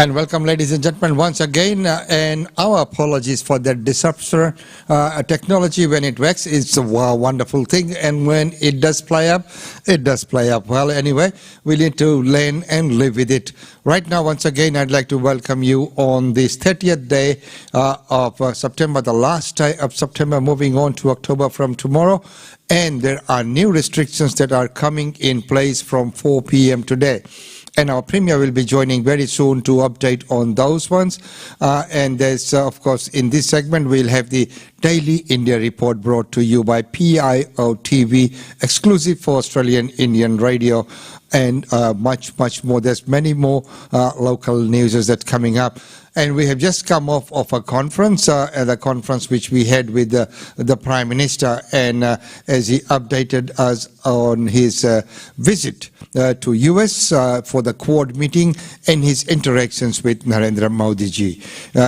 And welcome, ladies and gentlemen, once again. And our apologies for that disruptor. Technology, when it works, it's a wonderful thing. And when it does play up, it does play up. Well, anyway, we need to learn and live with it. Right now, once again, I'd like to welcome you on this 30th day of September, the last day of September, moving on to October from tomorrow. And there are new restrictions that are coming in place from 4 p.m. today. And our Premier will be joining very soon to update on those ones. And there's, of course, in this segment, we'll have the Daily India Report brought to you by PIO TV, exclusive for Australian Indian Radio, and much more. There's many more local news that's coming up. And we have just come off of a conference, the conference which we had with the Prime Minister, and as he updated us on his visit to US for the Quad meeting and his interactions with Narendra Modi ji.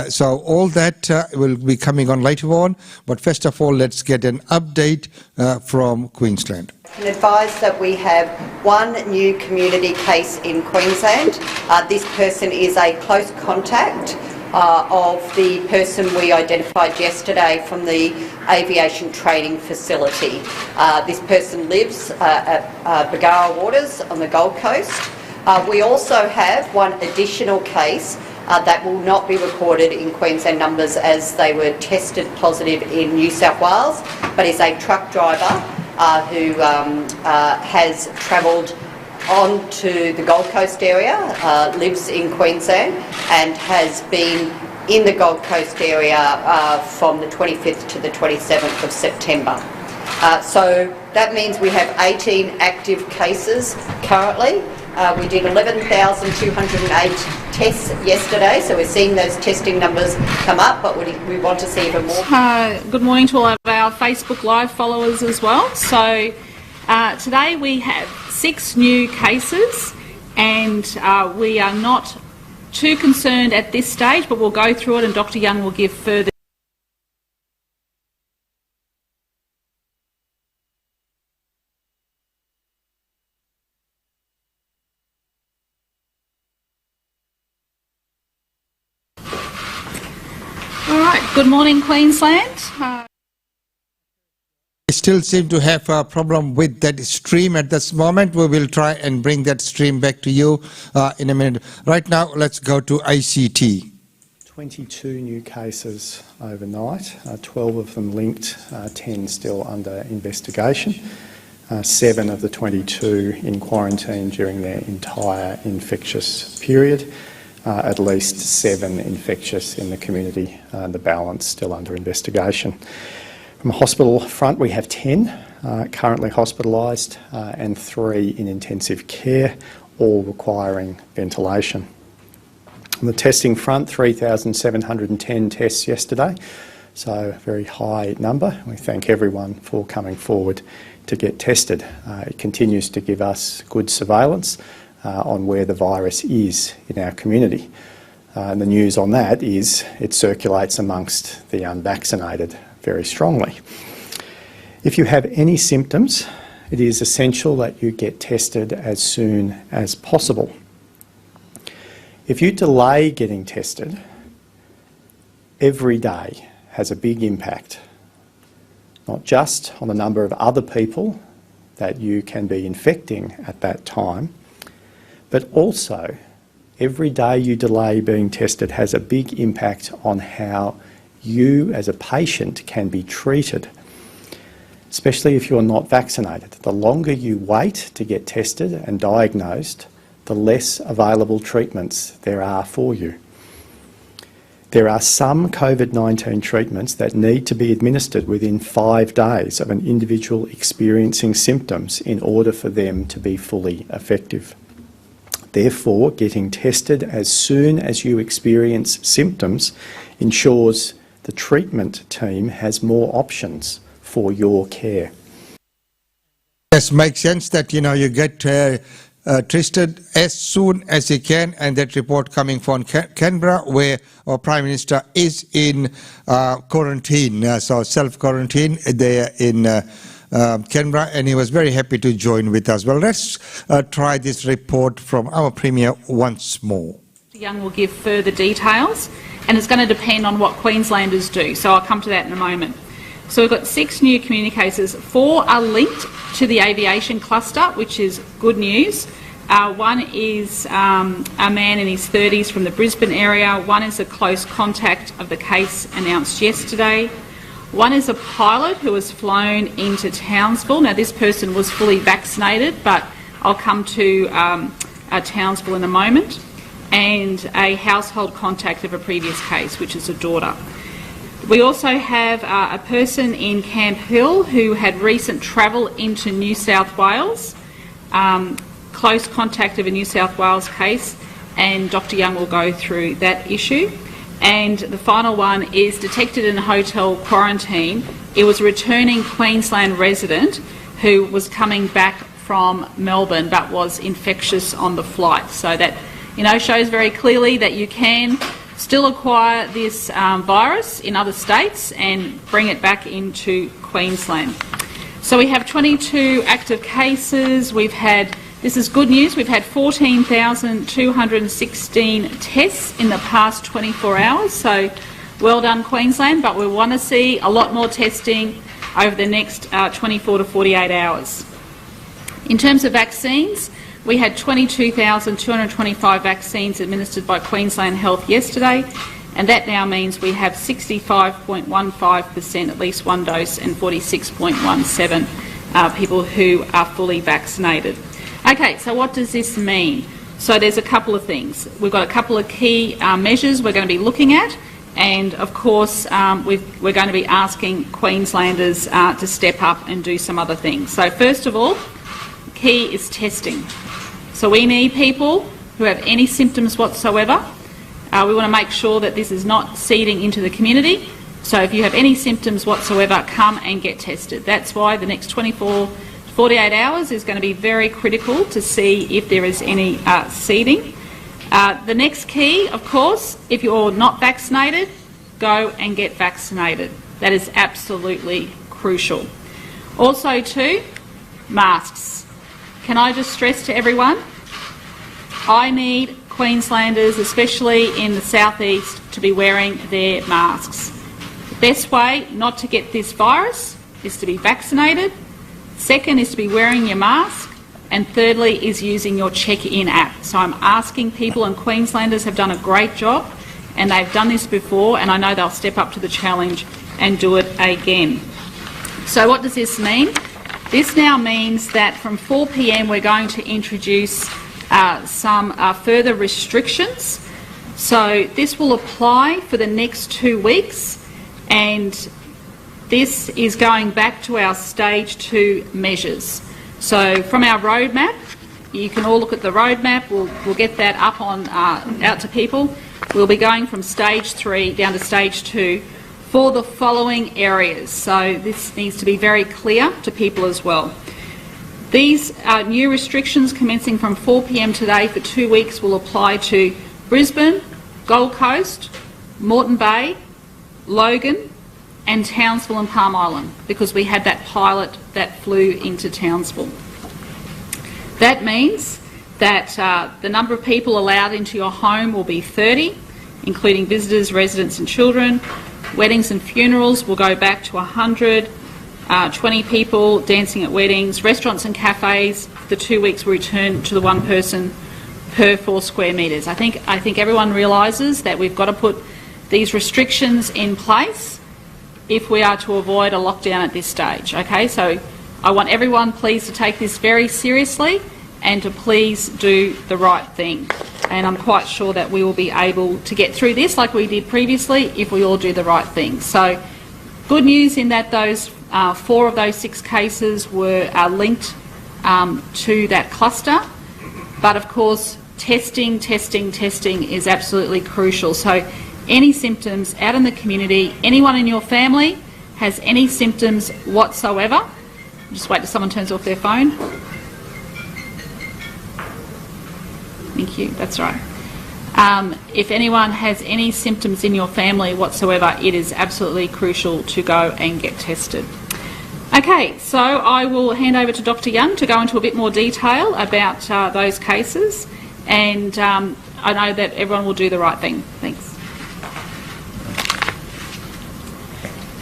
So all that will be coming on later on, but first of all, let's get an update from Queensland. I can advise that we have one new community case in Queensland. This person is a close contact of the person we identified yesterday from the aviation training facility. This person lives at Bargara Waters on the Gold Coast. We also have one additional case that will not be recorded in Queensland numbers as they were tested positive in New South Wales, but is a truck driver who has travelled on to the Gold Coast area, lives in Queensland, and has been in the Gold Coast area from the 25th to the 27th of September. So that means we have 18 active cases currently. We did 11,208 tests yesterday, so we're seeing those testing numbers come up, but we want to see even more. Good morning to all of our Facebook Live followers as well. So today we have 6 new cases, and we are not too concerned at this stage, but we'll go through it and Dr. Young will give further. Good morning, Queensland. We still seem to have a problem with that stream at this moment. We will try and bring that stream back to you in a minute. Right now, let's go to ICT. 22 new cases overnight, 12 of them linked, 10 still under investigation. 7 of the 22 in quarantine during their entire infectious period. At least 7 infectious in the community, the balance still under investigation. From a hospital front, we have 10 currently hospitalised and 3 in intensive care, all requiring ventilation. On the testing front, 3,710 tests yesterday, so a very high number. We thank everyone for coming forward to get tested. It continues to give us good surveillance on where the virus is in our community. And the news on that is it circulates amongst the unvaccinated very strongly. If you have any symptoms, it is essential that you get tested as soon as possible. If you delay getting tested, every day has a big impact, not just on the number of other people that you can be infecting at that time, but also every day you delay being tested has a big impact on how you as a patient can be treated, especially if you're not vaccinated. The longer you wait to get tested and diagnosed, the less available treatments there are for you. There are some COVID-19 treatments that need to be administered within 5 days of an individual experiencing symptoms in order for them to be fully effective. Therefore, getting tested as soon as you experience symptoms ensures the treatment team has more options for your care. Yes, makes sense that, you get tested as soon as you can, and that report coming from Canberra, where our Prime Minister is in quarantine, so self-quarantine there in Canberra, and he was very happy to join with us. Well, let's try this report from our Premier once more. Young will give further details, and it's going to depend on what Queenslanders do, so I'll come to that in a moment. So we've got 6 new community cases. 4 are linked to the aviation cluster, which is good news. One is a man in his 30s from the Brisbane area. One is a close contact of the case announced yesterday. One is a pilot who was flown into Townsville. Now, this person was fully vaccinated, but I'll come to Townsville in a moment. And a household contact of a previous case, which is a daughter. We also have a person in Camp Hill who had recent travel into New South Wales, close contact of a New South Wales case, and Dr Young will go through that issue. And the final one is detected in hotel quarantine. It was a returning Queensland resident who was coming back from Melbourne but was infectious on the flight. So that, shows very clearly that you can still acquire this virus in other states and bring it back into Queensland. So we have 22 active cases. This is good news, we've had 14,216 tests in the past 24 hours, so well done Queensland, but we want to see a lot more testing over the next 24 to 48 hours. In terms of vaccines, we had 22,225 vaccines administered by Queensland Health yesterday, and that now means we have 65.15% at least one dose and 46.17% people who are fully vaccinated. Okay, so what does this mean? So there's a couple of things. We've got a couple of key measures we're going to be looking at, and of course we're going to be asking Queenslanders to step up and do some other things. So first of all, key is testing. So we need people who have any symptoms whatsoever. We want to make sure that this is not seeding into the community. So if you have any symptoms whatsoever, come and get tested. That's why the next 24 to 48 hours is going to be very critical to see if there is any seeding. The next key, of course, if you're not vaccinated, go and get vaccinated. That is absolutely crucial. Also too, masks. Can I just stress to everyone, I need Queenslanders, especially in the southeast, to be wearing their masks. The best way not to get this virus is to be vaccinated. Second is to be wearing your mask. And thirdly is using your check-in app. So I'm asking people, and Queenslanders have done a great job, and they've done this before, and I know they'll step up to the challenge and do it again. So what does this mean? This now means that from 4 p.m. we're going to introduce some further restrictions. So this will apply for the next 2 weeks, and this is going back to our stage 2 measures. So from our roadmap, you can all look at the roadmap. We'll get that up on out to people. We'll be going from stage 3 down to stage 2 for the following areas. So this needs to be very clear to people as well. These new restrictions commencing from 4 p.m. today for 2 weeks will apply to Brisbane, Gold Coast, Moreton Bay, Logan and Townsville and Palm Island, because we had that pilot that flew into Townsville. That means that the number of people allowed into your home will be 30, including visitors, residents and children. Weddings and funerals will go back to 100, 20 people dancing at weddings. Restaurants and cafes, the 2 weeks will return to the 1 person per 4 square metres. I think everyone realises that we've got to put these restrictions in place if we are to avoid a lockdown at this stage. Okay, so I want everyone please to take this very seriously and to please do the right thing. And I'm quite sure that we will be able to get through this like we did previously if we all do the right thing. So good news in that those 4 of those 6 cases were linked to that cluster. But of course, testing is absolutely crucial. So any symptoms out in the community, anyone in your family has any symptoms whatsoever, just wait till someone turns off their phone. Thank you, that's right. If anyone has any symptoms in your family whatsoever, it is absolutely crucial to go and get tested. Okay, so I will hand over to Dr Young to go into a bit more detail about those cases. And I know that everyone will do the right thing. Thanks.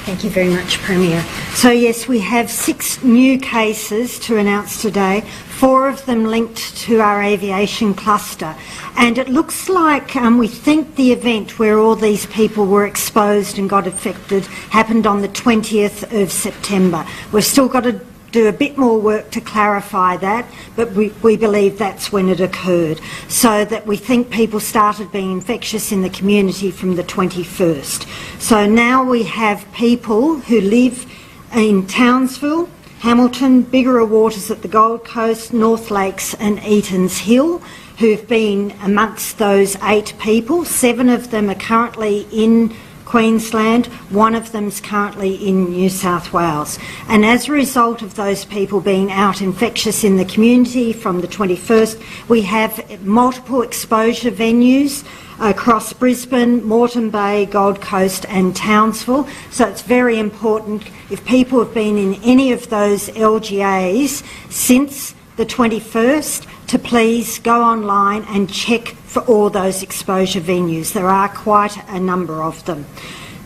Thank you very much, Premier. So yes, we have 6 new cases to announce today, 4 of them linked to our aviation cluster. And it looks like we think the event where all these people were exposed and got affected happened on the 20th of September. We've still got to do a bit more work to clarify that, but we believe that's when it occurred. So that we think people started being infectious in the community from the 21st. So now we have people who live in Townsville, Hamilton, Biggerah Waters at the Gold Coast, North Lakes and Eaton's Hill, who've been amongst those 8 people. 7 of them are currently in Queensland, 1 of them's currently in New South Wales. And as a result of those people being out infectious in the community from the 21st, we have multiple exposure venues across Brisbane, Moreton Bay, Gold Coast and Townsville. So it's very important if people have been in any of those LGAs since the 21st to please go online and check for all those exposure venues. There are quite a number of them.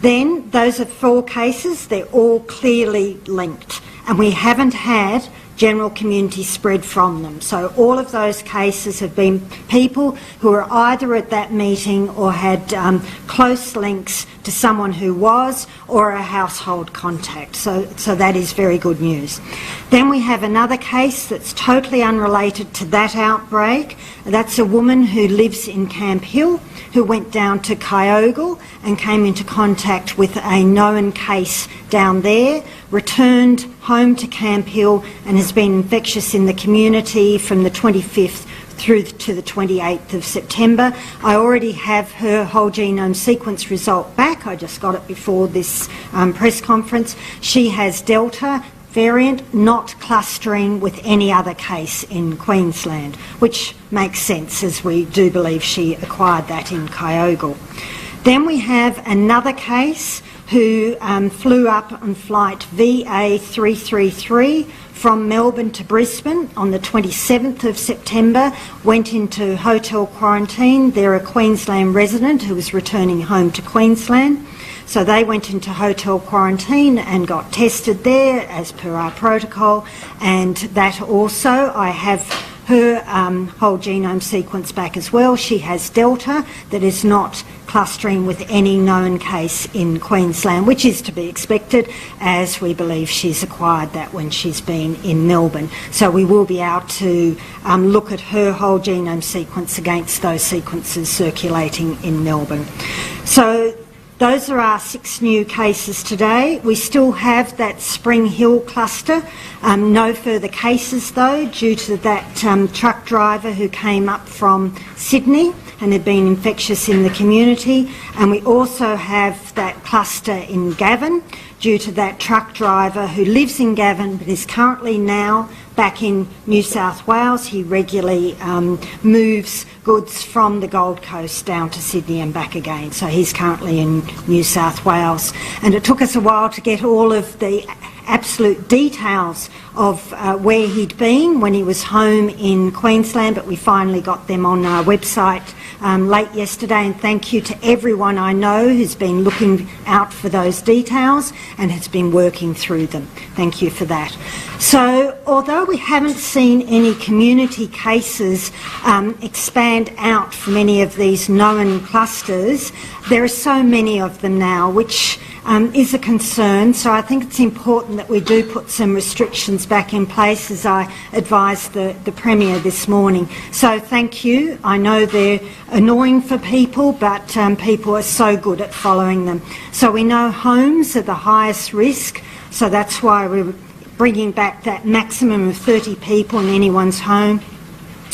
Then those are 4 cases, they're all clearly linked, and we haven't had general community spread from them. So all of those cases have been people who were either at that meeting or had close links to someone who was or a household contact. So that is very good news. Then we have another case that's totally unrelated to that outbreak. That's a woman who lives in Camp Hill who went down to Kyogle and came into contact with a known case down there, returned home to Camp Hill and has been infectious in the community from the 25th through to the 28th of September. I already have her whole genome sequence result back. I just got it before this press conference. She has Delta variant, not clustering with any other case in Queensland, which makes sense as we do believe she acquired that in Kyogle. Then we have another case who flew up on flight VA333 from Melbourne to Brisbane on the 27th of September, went into hotel quarantine. They're a Queensland resident who was returning home to Queensland. So they went into hotel quarantine and got tested there as per our protocol, and that also, I have her whole genome sequence back as well. She has Delta that is not clustering with any known case in Queensland, which is to be expected as we believe she's acquired that when she's been in Melbourne. So we will be able to look at her whole genome sequence against those sequences circulating in Melbourne. So those are our 6 new cases today. We still have that Spring Hill cluster. No further cases though, due to that truck driver who came up from Sydney and had been infectious in the community. And we also have that cluster in Gavin due to that truck driver who lives in Gavin but is currently now back in New South Wales. He regularly moves goods from the Gold Coast down to Sydney and back again. So he's currently in New South Wales. And it took us a while to get all of the absolute details of where he'd been when he was home in Queensland, but we finally got them on our website late yesterday, and thank you to everyone I know who's been looking out for those details and has been working through them. Thank you for that. So although we haven't seen any community cases expand out from any of these known clusters, there are so many of them now, which is a concern. So I think it's important that we do put some restrictions back in place, as I advised the Premier this morning. So thank you. I know they're annoying for people, but people are so good at following them. So we know homes are the highest risk, so that's why we're bringing back that maximum of 30 people in anyone's home.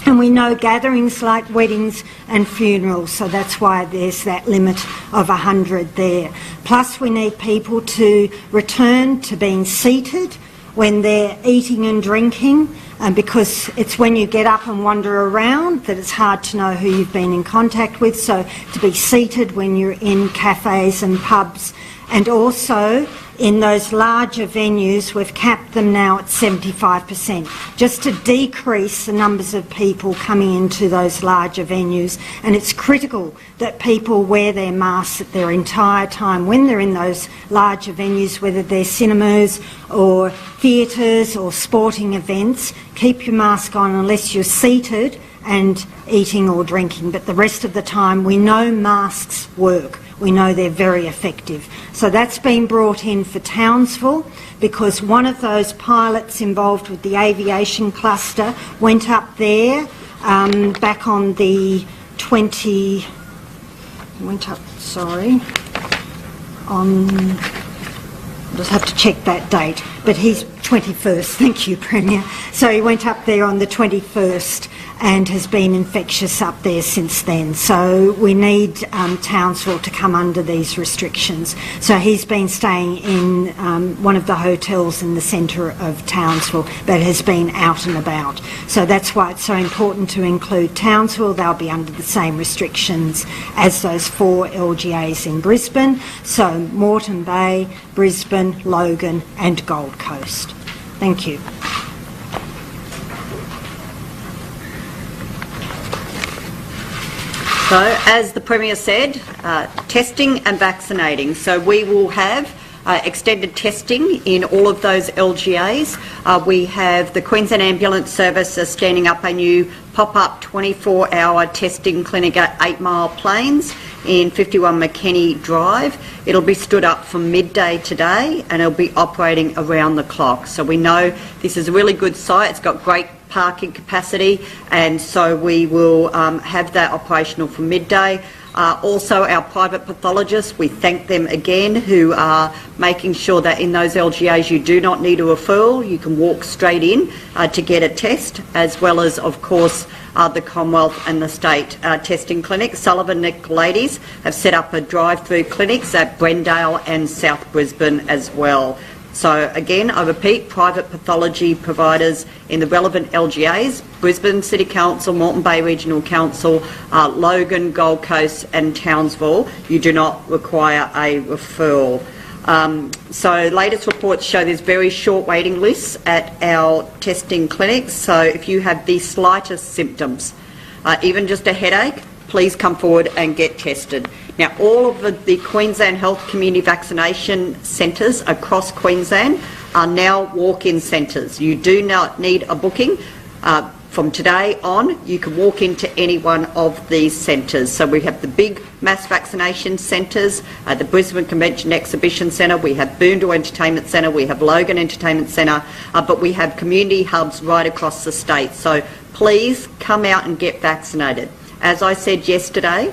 And we know gatherings like weddings and funerals, so that's why there's that limit of 100 there. Plus we need people to return to being seated when they're eating and drinking, because it's when you get up and wander around that it's hard to know who you've been in contact with. So to be seated when you're in cafes and pubs, and also in those larger venues, we've capped them now at 75%, just to decrease the numbers of people coming into those larger venues. And it's critical that people wear their masks at their entire time when they're in those larger venues, whether they're cinemas or theatres or sporting events. Keep your mask on unless you're seated and eating or drinking, but the rest of the time we know masks work. We know they're very effective. So that's been brought in for Townsville because one of those pilots involved with the aviation cluster went up there back on the I'll just have to check that date, but he's 21st, thank you, Premier. So he went up there on the 21st and has been infectious up there since then. So we need Townsville to come under these restrictions. So he's been staying in one of the hotels in the centre of Townsville, but has been out and about. So that's why it's so important to include Townsville. They'll be under the same restrictions as those 4 LGAs in Brisbane. So Moreton Bay, Brisbane, Logan and Gold Coast. Thank you. So, as the Premier said, testing and vaccinating. So we will have extended testing in all of those LGAs. We have the Queensland Ambulance Service standing up a new pop-up 24-hour testing clinic at 8 Mile Plains in 51 McKenny Drive. It'll be stood up from midday today and it'll be operating around the clock. So we know this is a really good site. It's got great parking capacity, and so we will have that operational from midday. Also our private pathologists, we thank them again, who are making sure that in those LGAs you do not need a referral, you can walk straight in to get a test, as well as of course the Commonwealth and the state testing clinics. Sullivan Nick ladies have set up a drive-through clinics at Brendale and South Brisbane as well. So again, I repeat, private pathology providers in the relevant LGAs, Brisbane City Council, Moreton Bay Regional Council, Logan, Gold Coast and Townsville, you do not require a referral. So latest reports show there's very short waiting lists at our testing clinics. So if you have the slightest symptoms, even just a headache, please come forward and get tested. Now, all of the Queensland Health Community Vaccination Centres across Queensland are now walk-in centres. You do not need a booking. From today on, you can walk into any one of these centres. So we have the big mass vaccination centres, the Brisbane Convention Exhibition Centre, we have Boondall Entertainment Centre, we have Logan Entertainment Centre, but we have community hubs right across the state. So please come out and get vaccinated. As I said yesterday,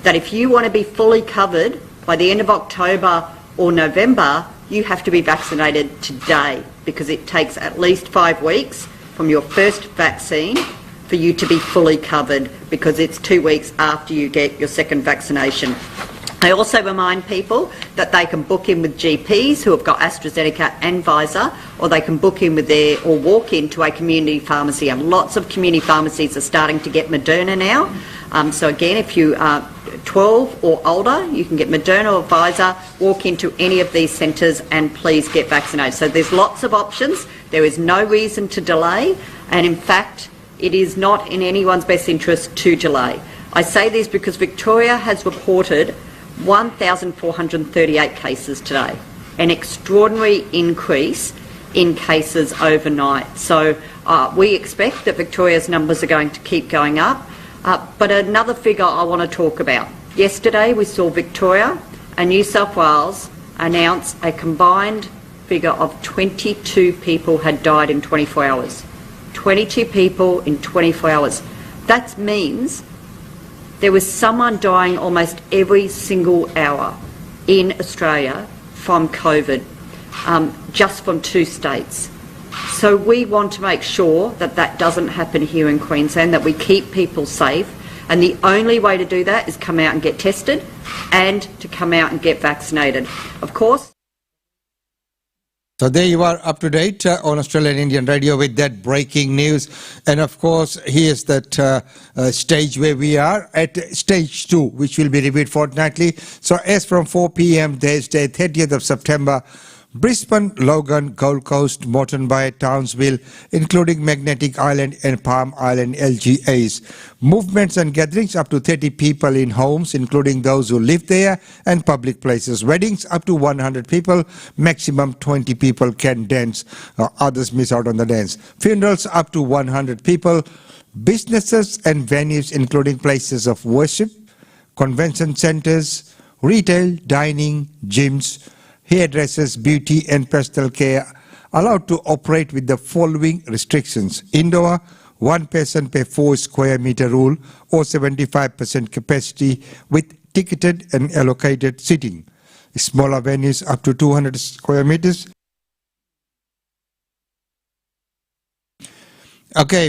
that if you want to be fully covered by the end of October or November, you have to be vaccinated today, because it takes at least 5 weeks from your first vaccine for you to be fully covered, because it's 2 weeks after you get your second vaccination. I also remind people that they can book in with GPs who have got AstraZeneca and Pfizer, or they can book in with or walk into a community pharmacy, and lots of community pharmacies are starting to get Moderna now. So again, if you are 12 or older, you can get Moderna or Pfizer, walk into any of these centres and please get vaccinated. So there's lots of options. There is no reason to delay, and in fact, it is not in anyone's best interest to delay. I say this because Victoria has reported 1,438 cases today, an extraordinary increase in cases overnight. So we expect that Victoria's numbers are going to keep going up. But another figure I want to talk about. Yesterday we saw Victoria and New South Wales announce a combined figure of 22 people had died in 24 hours. 22 people in 24 hours. That means there was someone dying almost every single hour in Australia from COVID, just from 2 states. So we want to make sure that that doesn't happen here in Queensland, that we keep people safe, and the only way to do that is come out and get tested and to come out and get vaccinated. Of course, So there you are, up to date on Australian Indian Radio with that breaking news. And of course, here's that stage where we are at stage 2, which will be reviewed fortnightly. So as from 4 p.m. Thursday, 30th of September, Brisbane, Logan, Gold Coast, Moreton Bay, Townsville, including Magnetic Island and Palm Island LGAs. Movements and gatherings up to 30 people in homes, including those who live there, and public places. Weddings up to 100 people, maximum 20 people can dance. Others miss out on the dance. Funerals up to 100 people. Businesses and venues, including places of worship, convention centers, retail, dining, gyms, hairdressers, beauty and personal care allowed to operate with the following restrictions. Indoor, 1 person per 4 square meter rule or 75% capacity with ticketed and allocated seating. Smaller venues up to 200 square meters. Okay,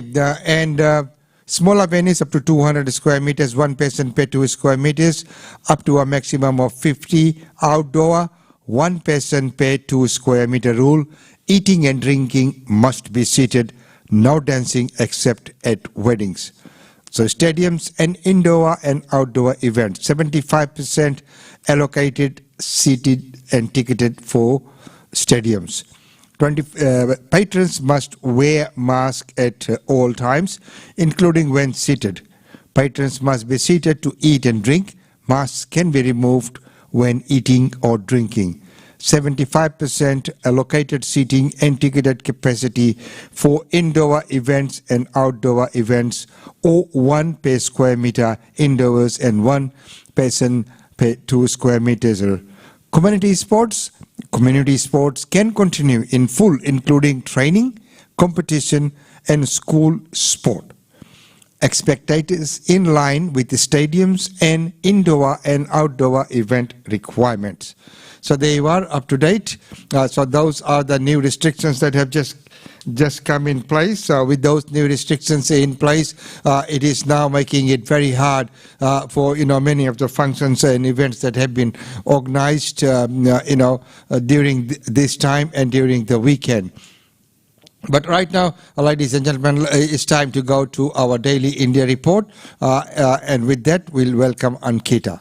smaller venues up to 200 square meters, 1 person per 2 square meters, up to a maximum of 50. Outdoor, 1 person per 2 square meter rule. Eating and drinking must be seated. No dancing except at weddings. So stadiums and indoor and outdoor events, 75% allocated, seated and ticketed for stadiums. Patrons must wear masks at all times, including when seated. Patrons must be seated to eat and drink. Masks can be removed when eating or drinking. 75% allocated seating and ticketed capacity for indoor events and outdoor events, or 1 per square meter indoors and 1 person per 2 square meters. Community sports can continue in full, including training, competition and school sport. Spectators in line with the stadiums and indoor and outdoor event requirements. So they are up to date. So those are the new restrictions that have just come in place. With those new restrictions in place, it is now making it very hard for many of the functions and events that have been organized during this time and during the weekend. But right now, ladies and gentlemen, it's time to go to our daily India report, and with that, we'll welcome Ankita.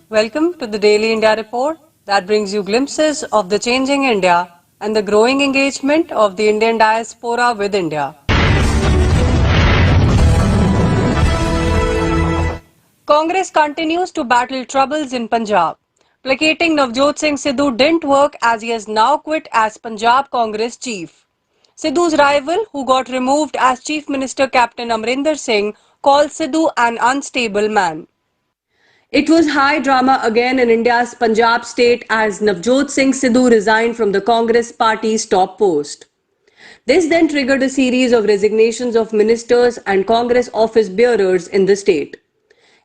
Welcome to the Daily India Report that brings you glimpses of the changing India and the growing engagement of the Indian diaspora with India. Congress continues to battle troubles in Punjab. Placating Navjot Singh Sidhu didn't work as he has now quit as Punjab Congress chief. Sidhu's rival, who got removed as Chief Minister Captain Amrinder Singh, called Sidhu an unstable man. It was high drama again in India's Punjab state as Navjot Singh Sidhu resigned from the Congress party's top post. This then triggered a series of resignations of ministers and Congress office bearers in the state.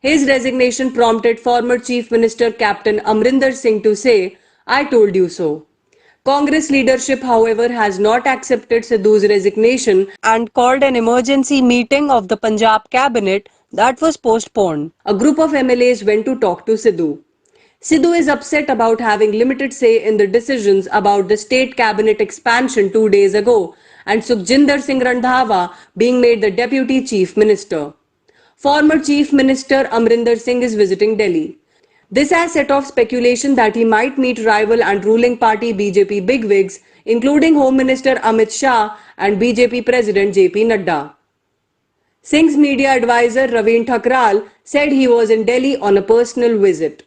His resignation prompted former Chief Minister Captain Amrinder Singh to say, "I told you so." Congress leadership, however, has not accepted Sidhu's resignation and called an emergency meeting of the Punjab cabinet that was postponed. A group of MLAs went to talk to Sidhu. Sidhu is upset about having limited say in the decisions about the state cabinet expansion 2 days ago and Sukhjinder Singh Randhawa being made the deputy chief minister. Former Chief Minister Amrinder Singh is visiting Delhi. This has set off speculation that he might meet rival and ruling party BJP bigwigs, including Home Minister Amit Shah and BJP President JP Nadda. Singh's media advisor Raveen Thakral said he was in Delhi on a personal visit.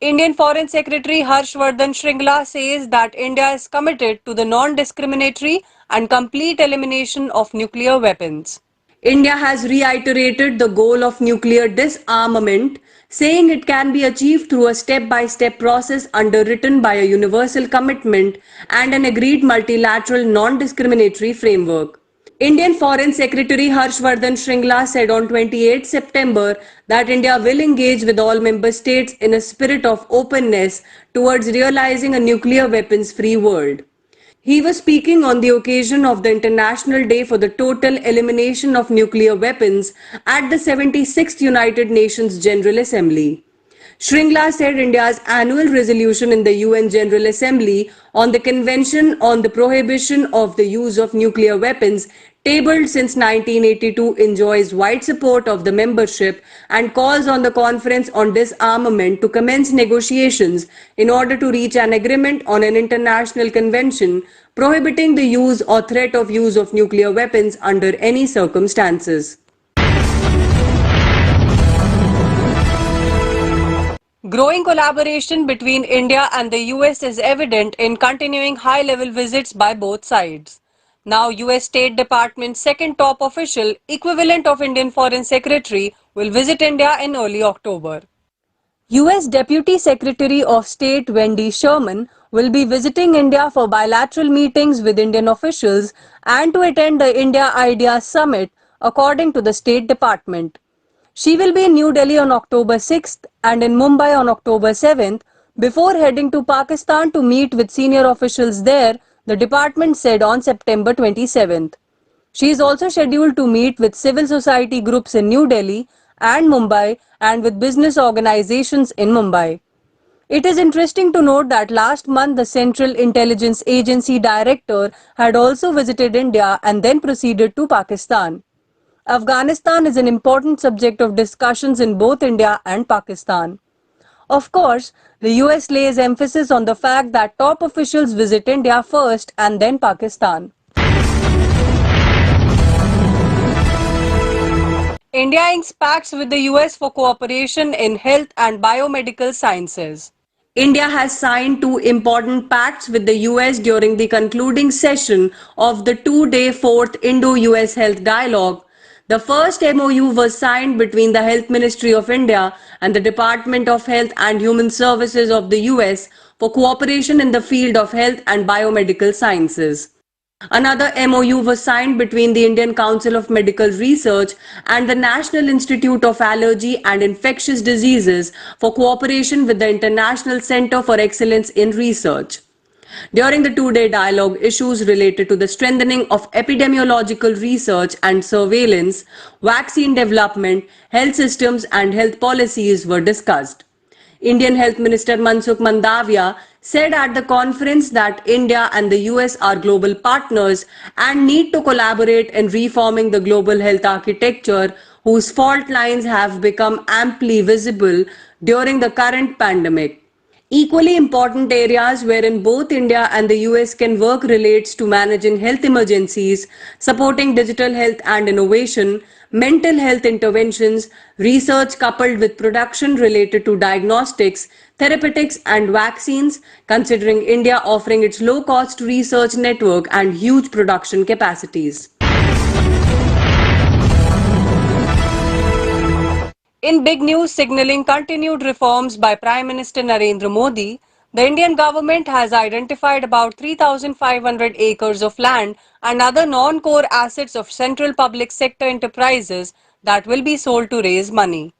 Indian Foreign Secretary Harshvardhan Shringla says that India is committed to the non-discriminatory and complete elimination of nuclear weapons. India has reiterated the goal of nuclear disarmament, saying it can be achieved through a step-by-step process underwritten by a universal commitment and an agreed multilateral non-discriminatory framework. Indian Foreign Secretary Harshvardhan Shringla said on 28 September that India will engage with all member states in a spirit of openness towards realizing a nuclear weapons-free world. He was speaking on the occasion of the International Day for the Total Elimination of Nuclear Weapons at the 76th United Nations General Assembly. Shringla said India's annual resolution in the UN General Assembly on the Convention on the Prohibition of the Use of Nuclear Weapons, tabled since 1982, enjoys wide support of the membership and calls on the Conference on Disarmament to commence negotiations in order to reach an agreement on an international convention prohibiting the use or threat of use of nuclear weapons under any circumstances. Growing collaboration between India and the US is evident in continuing high-level visits by both sides. Now, US State Department's second top official, equivalent of Indian Foreign Secretary, will visit India in early October. US Deputy Secretary of State Wendy Sherman will be visiting India for bilateral meetings with Indian officials and to attend the India Ideas Summit, according to the State Department. She will be in New Delhi on October 6th and in Mumbai on October 7th before heading to Pakistan to meet with senior officials there, the department said on September 27th. She is also scheduled to meet with civil society groups in New Delhi and Mumbai and with business organizations in Mumbai. It is interesting to note that last month the Central Intelligence Agency Director had also visited India and then proceeded to Pakistan. Afghanistan is an important subject of discussions in both India and Pakistan. Of course, the US lays emphasis on the fact that top officials visit India first and then Pakistan. India inks pacts with the US for cooperation in health and biomedical sciences. India has signed two important pacts with the US during the concluding session of the two-day fourth Indo-US Health Dialogue. The first MOU was signed between the Health Ministry of India and the Department of Health and Human Services of the US for cooperation in the field of health and biomedical sciences. Another MOU was signed between the Indian Council of Medical Research and the National Institute of Allergy and Infectious Diseases for cooperation with the International Center for Excellence in Research. During the two-day dialogue, issues related to the strengthening of epidemiological research and surveillance, vaccine development, health systems and health policies were discussed. Indian Health Minister Mansukh Mandavia said at the conference that India and the US are global partners and need to collaborate in reforming the global health architecture whose fault lines have become amply visible during the current pandemic. Equally important areas wherein both India and the US can work relates to managing health emergencies, supporting digital health and innovation, mental health interventions, research coupled with production related to diagnostics, therapeutics and vaccines, considering India offering its low-cost research network and huge production capacities. In big news signaling continued reforms by Prime Minister Narendra Modi, the Indian government has identified about 3,500 acres of land and other non-core assets of central public sector enterprises that will be sold to raise money.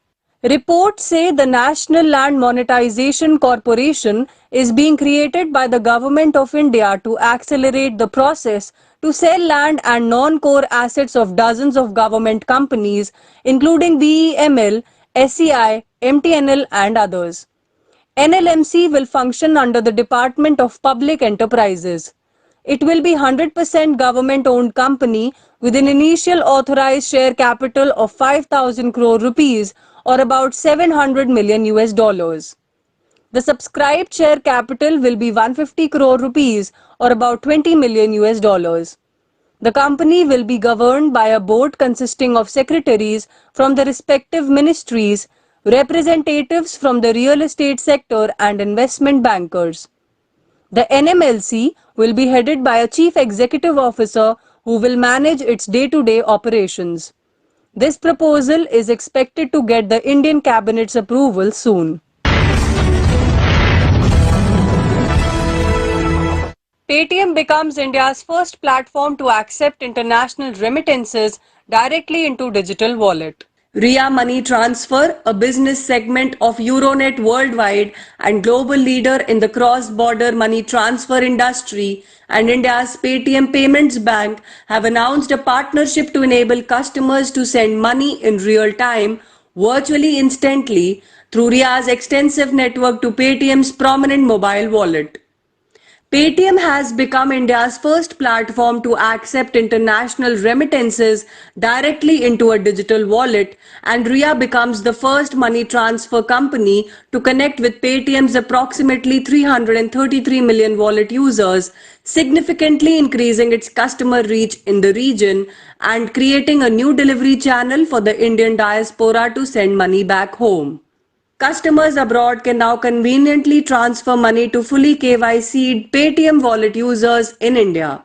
Reports say the National Land Monetization Corporation is being created by the Government of India to accelerate the process to sell land and non-core assets of dozens of government companies, including BEML, SEI, MTNL and others. NLMC will function under the Department of Public Enterprises. It will be 100% government-owned company with an initial authorized share capital of 5,000 crore rupees or about $700 million US. The subscribed share capital will be 150 crore rupees or about $20 million US. The company will be governed by a board consisting of secretaries from the respective ministries, representatives from the real estate sector and investment bankers. The NMLC will be headed by a chief executive officer who will manage its day-to-day operations. This proposal is expected to get the Indian Cabinet's approval soon. Paytm becomes India's first platform to accept international remittances directly into digital wallet. Ria Money Transfer, a business segment of Euronet worldwide and global leader in the cross-border money transfer industry, and India's Paytm Payments Bank have announced a partnership to enable customers to send money in real time, virtually instantly, through Ria's extensive network to Paytm's prominent mobile wallet. Paytm has become India's first platform to accept international remittances directly into a digital wallet, and Ria becomes the first money transfer company to connect with Paytm's approximately 333 million wallet users, significantly increasing its customer reach in the region and creating a new delivery channel for the Indian diaspora to send money back home. Customers abroad can now conveniently transfer money to fully KYC'd Paytm wallet users in India.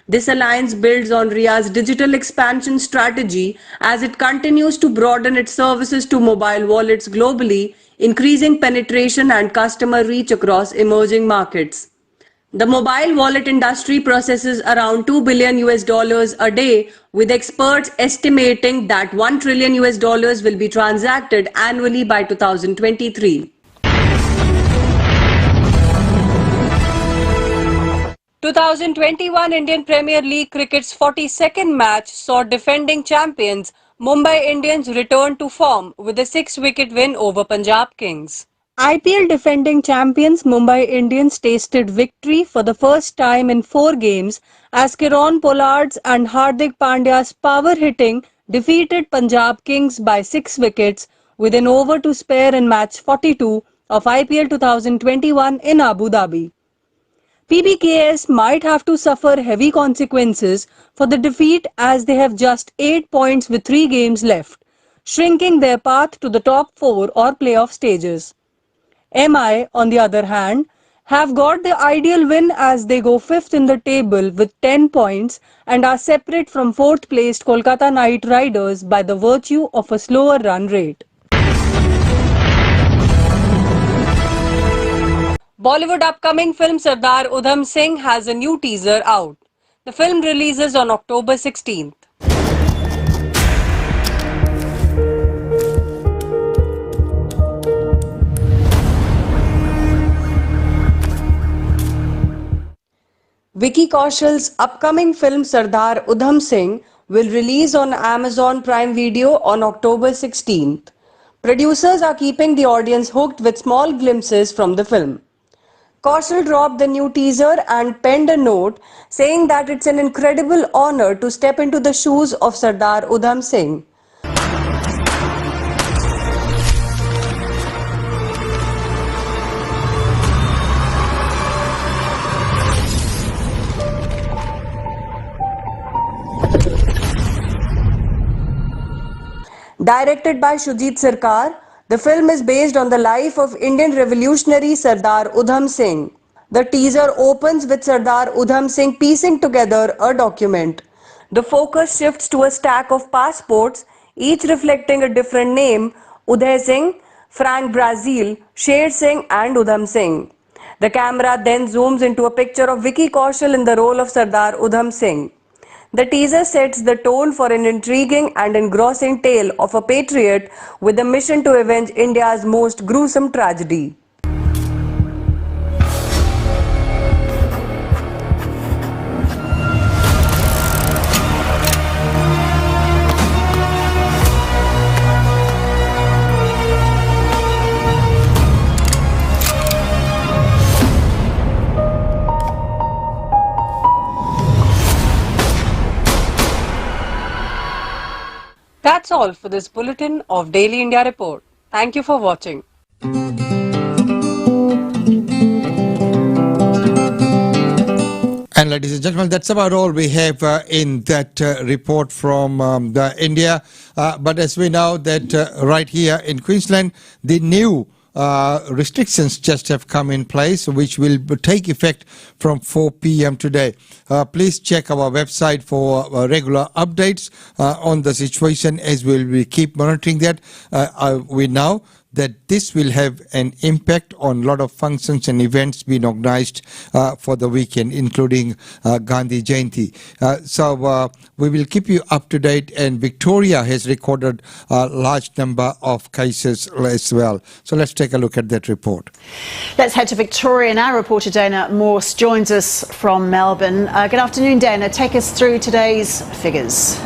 This alliance builds on Ria's digital expansion strategy as it continues to broaden its services to mobile wallets globally, increasing penetration and customer reach across emerging markets. The mobile wallet industry processes around $2 billion a day, with experts estimating that $1 trillion will be transacted annually by 2023. 2021 Indian Premier League cricket's 42nd match saw defending champions Mumbai Indians return to form with a 6-wicket win over Punjab Kings. IPL defending champions Mumbai Indians tasted victory for the first time in 4 games as Kieron Pollard's and Hardik Pandya's power hitting defeated Punjab Kings by 6 wickets with an over to spare in match 42 of IPL 2021 in Abu Dhabi. PBKS might have to suffer heavy consequences for the defeat as they have just 8 points with 3 games left, shrinking their path to the top 4 or playoff stages. MI, on the other hand, have got the ideal win as they go 5th in the table with 10 points and are separate from 4th placed Kolkata Knight Riders by the virtue of a slower run rate. Bollywood upcoming film Sardar Udham Singh has a new teaser out. The film releases on October 16th. Vicky Kaushal's upcoming film Sardar Udham Singh will release on Amazon Prime Video on October 16th. Producers are keeping the audience hooked with small glimpses from the film. Kaushal dropped the new teaser and penned a note saying that it's an incredible honor to step into the shoes of Sardar Udham Singh. Directed by Shujit Sircar, the film is based on the life of Indian revolutionary Sardar Udham Singh. The teaser opens with Sardar Udham Singh piecing together a document. The focus shifts to a stack of passports, each reflecting a different name: Uday Singh, Frank Brazil, Sher Singh and Udham Singh. The camera then zooms into a picture of Vicky Kaushal in the role of Sardar Udham Singh. The teaser sets the tone for an intriguing and engrossing tale of a patriot with a mission to avenge India's most gruesome tragedy. That's all for this bulletin of Daily India Report. Thank you for watching. And ladies and gentlemen, that's about all we have in that report from India. But as we know that right here in Queensland, the new restrictions just have come in place, which will take effect from 4 p.m. today. Please check our website for regular updates on the situation, as we keep monitoring that. We know that this will have an impact on a lot of functions and events being organized for the weekend, including Gandhi Jayanti. So we will keep you up to date, and Victoria has recorded a large number of cases as well. So let's take a look at that report. Let's head to Victoria now. Reporter Dana Morse joins us from Melbourne. Good afternoon, Dana. Take us through today's figures.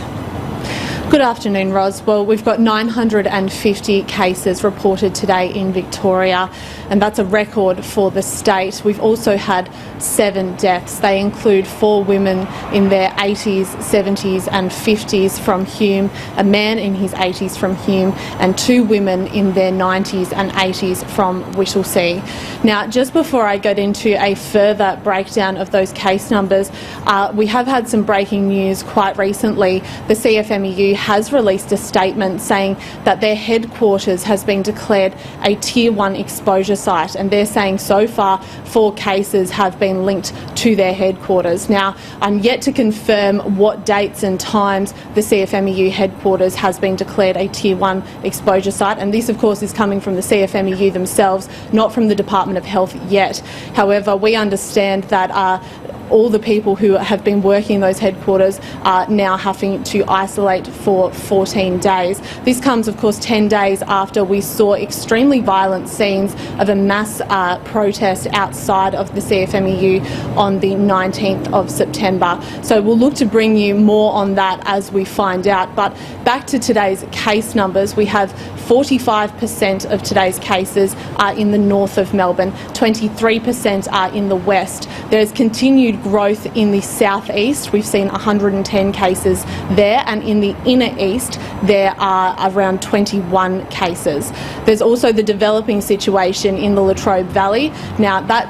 Good afternoon, Ros. Well, we've got 950 cases reported today in Victoria, and that's a record for the state. We've also had 7 deaths. They include 4 women in their 80s, 70s and 50s from Hume, a man in his 80s from Hume, and 2 women in their 90s and 80s from Whittlesea. Now, just before I get into a further breakdown of those case numbers, we have had some breaking news quite recently. The CFMEU has released a statement saying that their headquarters has been declared a Tier 1 exposure site, and they're saying so far 4 cases have been linked to their headquarters. Now, I'm yet to confirm what dates and times the CFMEU headquarters has been declared a Tier 1 exposure site, and this of course is coming from the CFMEU themselves, not from the Department of Health yet. However, we understand that all the people who have been working in those headquarters are now having to isolate for 14 days. This comes, of course, 10 days after we saw extremely violent scenes of a mass protest outside of the CFMEU on the 19th of September. So we'll look to bring you more on that as we find out. But back to today's case numbers, we have 45% of today's cases are in the north of Melbourne, 23% are in the west. There's continued growth in the southeast. We've seen 110 cases there, and in the inner east there are around 21 cases. There's also the developing situation in the Latrobe Valley. Now that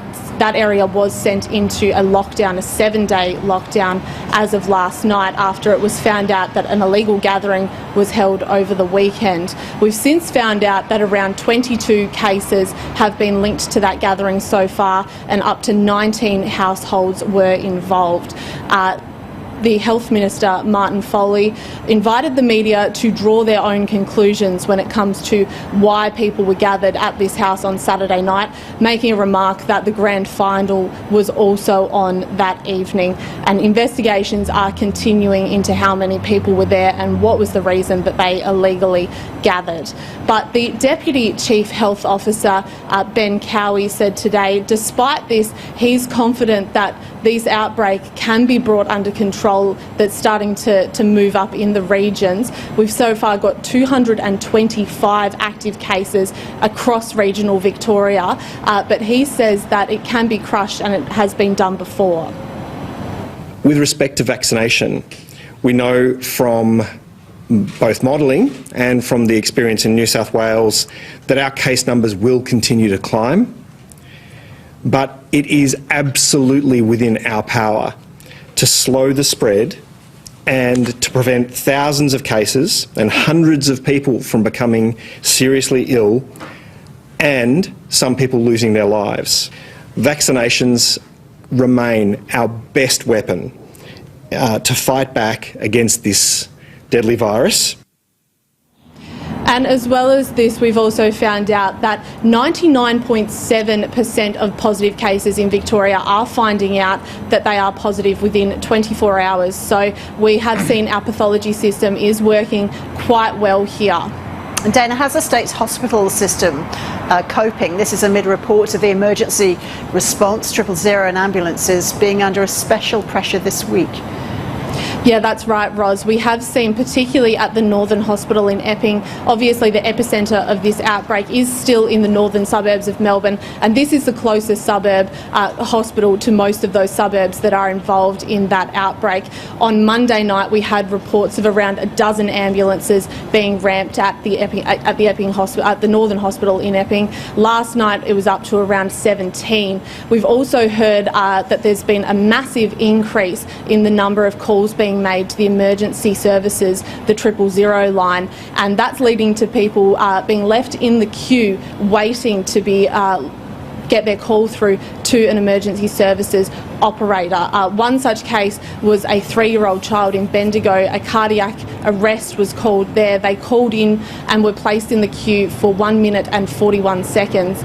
area was sent into a lockdown, a 7-day lockdown as of last night, after it was found out that an illegal gathering was held over the weekend. We've since found out that around 22 cases have been linked to that gathering so far, and up to 19 households were involved. The Health Minister, Martin Foley, invited the media to draw their own conclusions when it comes to why people were gathered at this house on Saturday night, making a remark that the grand final was also on that evening. And investigations are continuing into how many people were there and what was the reason that they illegally gathered. But the Deputy Chief Health Officer, Ben Cowie, said today, despite this, he's confident that these outbreaks can be brought under control, that's starting to move up in the regions. We've so far got 225 active cases across regional Victoria, but he says that it can be crushed and it has been done before. With respect to vaccination, we know from both modelling and from the experience in New South Wales that our case numbers will continue to climb. But it is absolutely within our power to slow the spread and to prevent thousands of cases and hundreds of people from becoming seriously ill and some people losing their lives. Vaccinations remain our best weapon to fight back against this deadly virus. And as well as this, we've also found out that 99.7% of positive cases in Victoria are finding out that they are positive within 24 hours. So we have seen our pathology system is working quite well here. And Dana, how's the state's hospital system coping? This is amid reports of the emergency response, 000 and ambulances being under a special pressure this week. Yeah, that's right, Ros. We have seen, particularly at the Northern Hospital in Epping, obviously the epicentre of this outbreak is still in the northern suburbs of Melbourne, and this is the closest suburb hospital to most of those suburbs that are involved in that outbreak. On Monday night, we had reports of around a dozen ambulances being ramped at the Northern Hospital in Epping. Last night, it was up to around 17. We've also heard that there's been a massive increase in the number of calls being made to the emergency services, the 000 line, and that's leading to people being left in the queue waiting to be get their call through to an emergency services operator. One such case was a 3-year-old child in Bendigo. A cardiac arrest was called there. They called in and were placed in the queue for 1 minute and 41 seconds,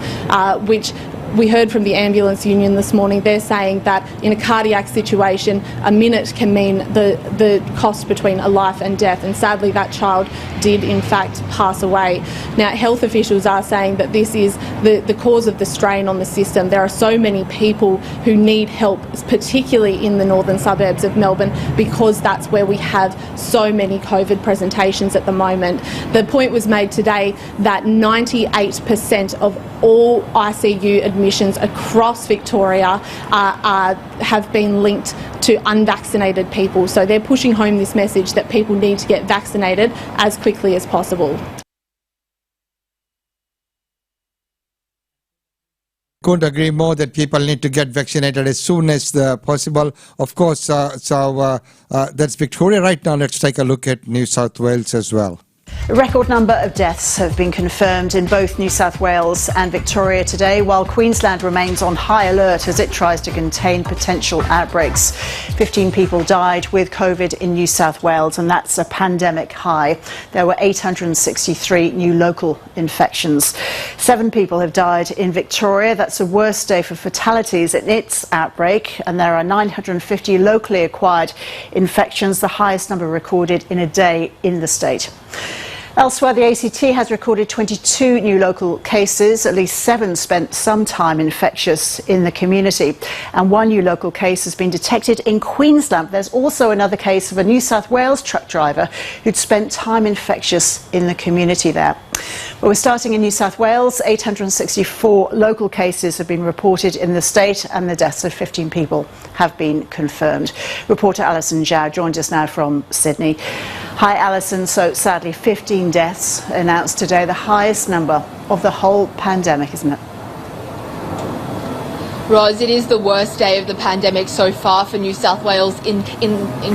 which we heard from the ambulance union this morning. They're saying that in a cardiac situation, a minute can mean the cost between a life and death, and sadly that child did in fact pass away. Now, health officials are saying that this is the cause of the strain on the system. There are so many people who need help, particularly in the northern suburbs of Melbourne, because that's where we have so many COVID presentations at the moment. The point was made today that 98% of all ICU admissions across Victoria have been linked to unvaccinated people. So they're pushing home this message that people need to get vaccinated as quickly as possible. Couldn't agree more that people need to get vaccinated as soon as possible. Of course, that's Victoria right now. Let's take a look at New South Wales as well. A record number of deaths have been confirmed in both New South Wales and Victoria today, while Queensland remains on high alert as it tries to contain potential outbreaks. 15 people died with COVID in New South Wales, and that's a pandemic high. There were 863 new local infections. 7 people have died in Victoria. That's the worst day for fatalities in its outbreak, and there are 950 locally acquired infections, the highest number recorded in a day in the state. Elsewhere, the ACT has recorded 22 new local cases. At least 7 spent some time infectious in the community. And 1 new local case has been detected in Queensland. There's also another case of a New South Wales truck driver who'd spent time infectious in the community there. Well, we're starting in New South Wales. 864 local cases have been reported in the state, and the deaths of 15 people have been confirmed. Reporter Alison Zhao joins us now from Sydney. Hi, Alison. So sadly, 15 deaths announced today, the highest number of the whole pandemic, isn't it? Roz, it is the worst day of the pandemic so far for New South Wales in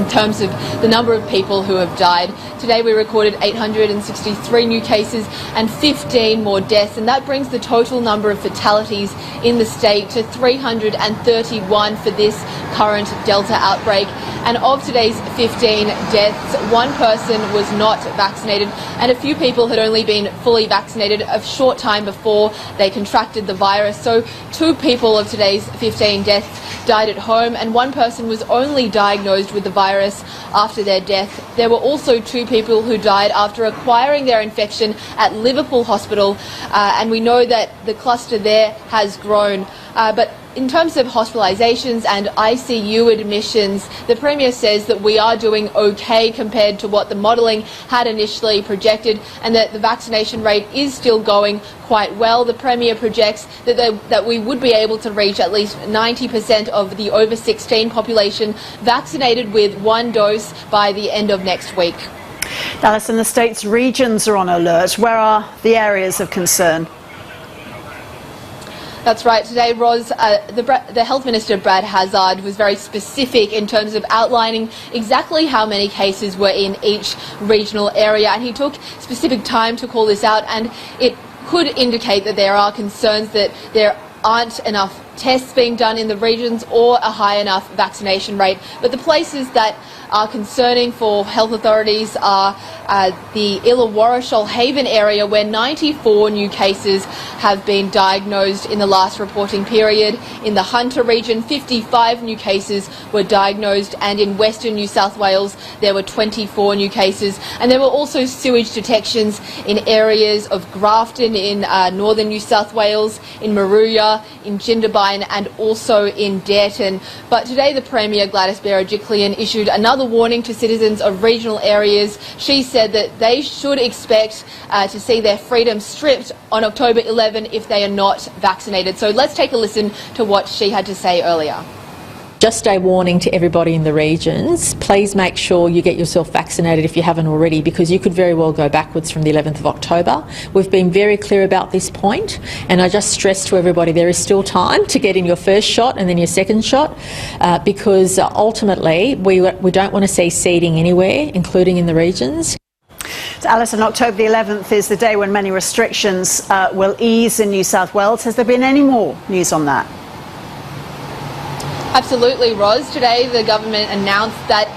terms of the number of people who have died. Today we recorded 863 new cases and 15 more deaths, and that brings the total number of fatalities in the state to 331 for this current Delta outbreak. And of today's 15 deaths, 1 person was not vaccinated, and a few people had only been fully vaccinated a short time before they contracted the virus. So 2 people of today's 15 deaths died at home, and 1 person was only diagnosed with the virus after their death. There were also 2 people who died after acquiring their infection at Liverpool Hospital, and we know that the cluster there has grown. But in terms of hospitalisations and ICU admissions, the Premier says that we are doing okay compared to what the modelling had initially projected, and that the vaccination rate is still going quite well. The Premier projects that we would be able to reach at least 90% of the over 16 population vaccinated with 1 dose by the end of next week. Alison, the state's regions are on alert. Where are the areas of concern? That's right. Today, Roz, the Health Minister, Brad Hazzard, was very specific in terms of outlining exactly how many cases were in each regional area, and he took specific time to call this out, and it could indicate that there are concerns that there aren't enough tests being done in the regions or a high enough vaccination rate. But the places that are concerning for health authorities are the Illawarra-Shoalhaven area, where 94 new cases have been diagnosed in the last reporting period. In the Hunter region, 55 new cases were diagnosed, and in Western New South Wales there were 24 new cases. And there were also sewage detections in areas of Grafton in northern New South Wales, in Maruya, in Jindabyne, and also in Dareton. But today the Premier, Gladys Berejiklian, issued another warning to citizens of regional areas. She said that they should expect to see their freedom stripped on October 11 if they are not vaccinated. So let's take a listen to what she had to say earlier. Just a warning to everybody in the regions, please make sure you get yourself vaccinated if you haven't already, because you could very well go backwards from the 11th of October. We've been very clear about this point, and I just stress to everybody there is still time to get in your first shot and then your second shot, because ultimately we don't want to see seeding anywhere, including in the regions. So Alison, October the 11th is the day when many restrictions will ease in New South Wales. Has there been any more news on that? Absolutely, Roz. Today the government announced that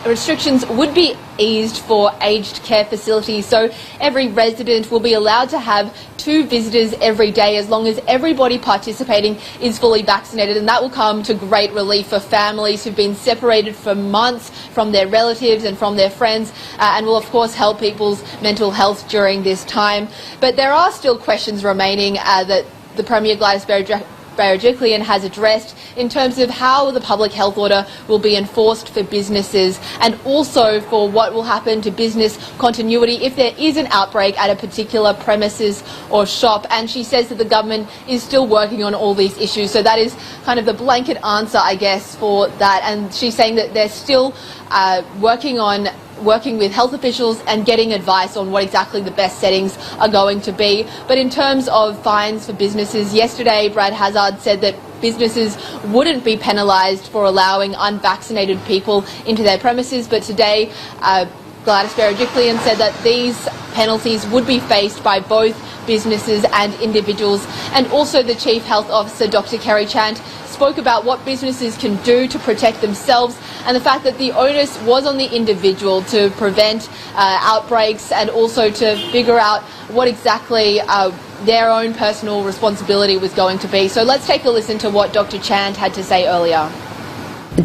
restrictions would be eased for aged care facilities, so every resident will be allowed to have 2 visitors every day as long as everybody participating is fully vaccinated, and that will come to great relief for families who've been separated for months from their relatives and from their friends, and will of course help people's mental health during this time. But there are still questions remaining that the Premier Gladys Berejiklian has addressed in terms of how the public health order will be enforced for businesses, and also for what will happen to business continuity if there is an outbreak at a particular premises or shop. And she says that the government is still working on all these issues. So that is kind of the blanket answer, I guess, for that. And she's saying that they're still working with health officials and getting advice on what exactly the best settings are going to be. But in terms of fines for businesses, yesterday Brad Hazzard said that businesses wouldn't be penalised for allowing unvaccinated people into their premises, but today Gladys Berejiklian said that these penalties would be faced by both businesses and individuals. And also the Chief Health Officer, Dr. Kerry Chant, spoke about what businesses can do to protect themselves, and the fact that the onus was on the individual to prevent outbreaks, and also to figure out what exactly their own personal responsibility was going to be. So let's take a listen to what Dr. Chant had to say earlier.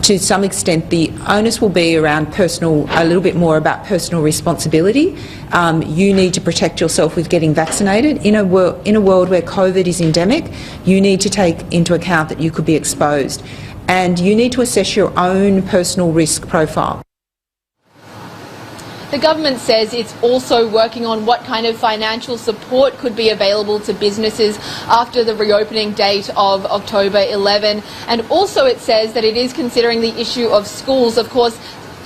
To some extent, the onus will be around a little bit more about personal responsibility. You need to protect yourself with getting vaccinated. In a world where COVID is endemic, you need to take into account that you could be exposed, and you need to assess your own personal risk profile. The government says it's also working on what kind of financial support could be available to businesses after the reopening date of October 11. And also it says that it is considering the issue of schools. Of course,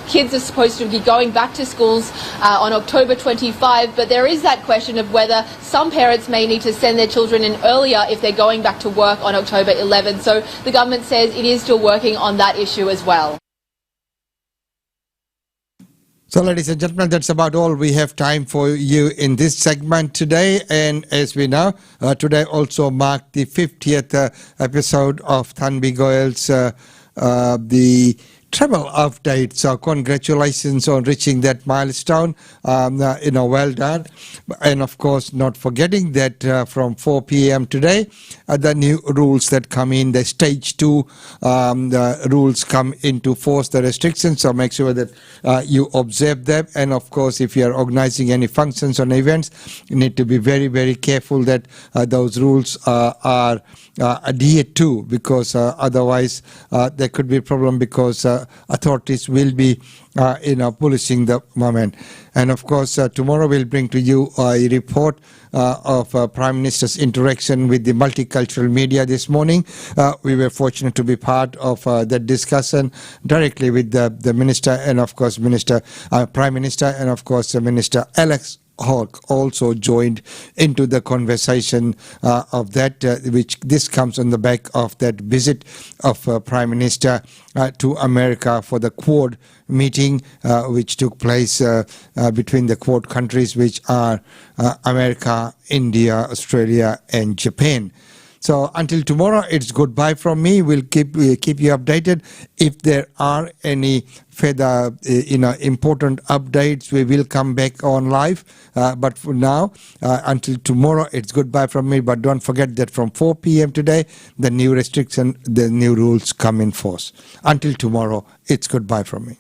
kids are supposed to be going back to schools on October 25, but there is that question of whether some parents may need to send their children in earlier if they're going back to work on October 11. So the government says it is still working on that issue as well. So, ladies and gentlemen, that's about all we have time for you in this segment today. And as we know, today also marked the 50th episode of Tanvi Goyal's the travel update. So congratulations on reaching that milestone. Well done. And of course, not forgetting that from 4 p.m. today, the new rules that come in, the stage 2 the rules come into force, the restrictions. So make sure that you observe them. And of course, if you are organizing any functions or events, you need to be very, very careful that those rules are adhered to, because otherwise there could be a problem, because authorities will be policing the moment. And of course, tomorrow we'll bring to you a report of Prime Minister's interaction with the multicultural media this morning. We were fortunate to be part of that discussion directly with the Minister, and of course Prime Minister, and of course Minister Alex Hawke also joined into the conversation of that, which this comes on the back of that visit of Prime Minister to America for the Quad meeting, which took place between the Quad countries, which are America, India, Australia and Japan. So until tomorrow, it's goodbye from me. We'll keep you updated. If there are any further important updates, we will come back on live. But for now, until tomorrow, it's goodbye from me. But don't forget that from 4 p.m. today, the new restriction, the new rules come in force. Until tomorrow, it's goodbye from me.